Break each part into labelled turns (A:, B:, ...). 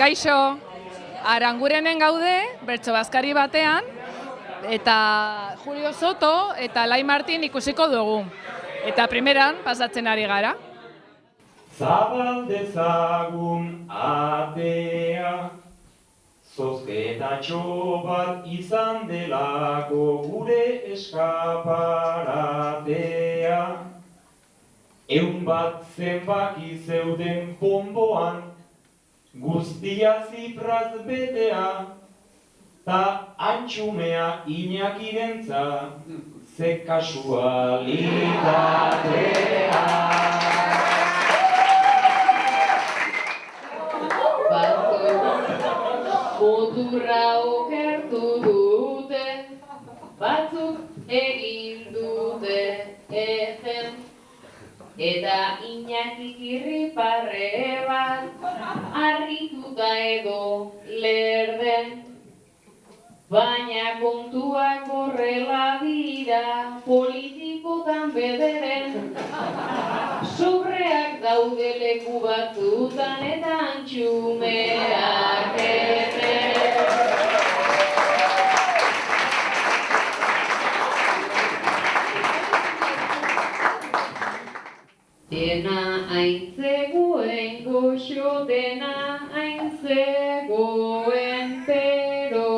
A: Kaixo, Arangurenen gaude, bertso bazkari batean, eta Julio Soto eta Lai Martin ikusiko dugu. Eta primeran pasatzen ari gara.
B: Zabal dezagun atea, zozketatxo bat izan delako gure eskaparatea. Eun bat zenbaki zeuden bonboan, guztia zipraz betea, ta antxumea Iñakirentza, ze kasualitatea.
C: Muturra okertu dute, batzuk egin dute ezen, eta Iñakik irriparre bat, harrituta edo lerden. Baina kontuak horrela dira, politikotan bederen, sobreak daude leku batzutan eta antxumeak hemen. Dena hain zegoen goxo, dena hain zegoen pero,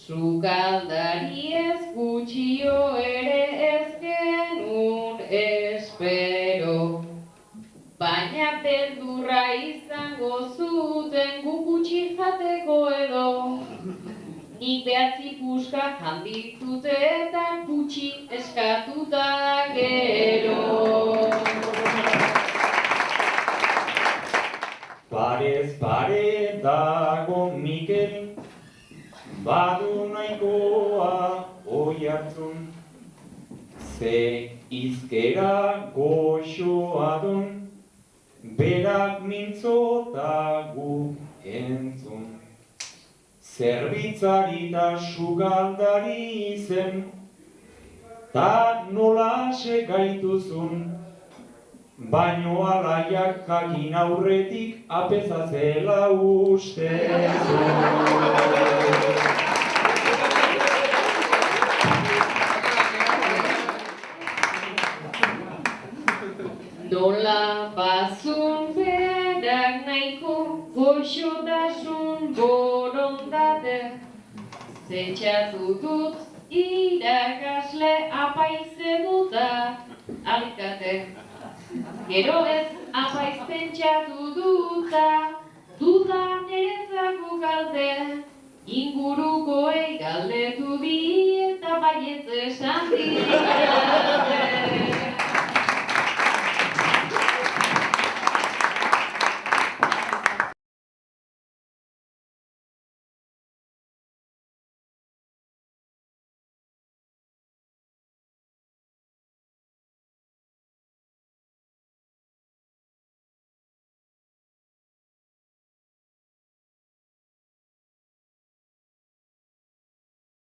C: sukaldari ez gutxio ere ez genuen espero. Baina beldurra izango zuten gukutxi jateko edo, nik behatzi puska handitute eta gutxi eskatuta gero.
B: Parez pare dago Mikel, badu nahikoa oihartzun, ze izkera goxoa don, berak mintzota gu entzun. Zerbitzari da sukaldari zen, ta nola gaituzun, baino alaiak jakin aurretik apeza zela uste zuen.
C: Nola bazun berak nahiko goxotasun borondate, zentsatu dut irakasle apaiz eduta alkate. Gero ez apaiz pentsatu duta, duda niretzako kalte, ingurukoei galdetu bi eta baietz esan dira.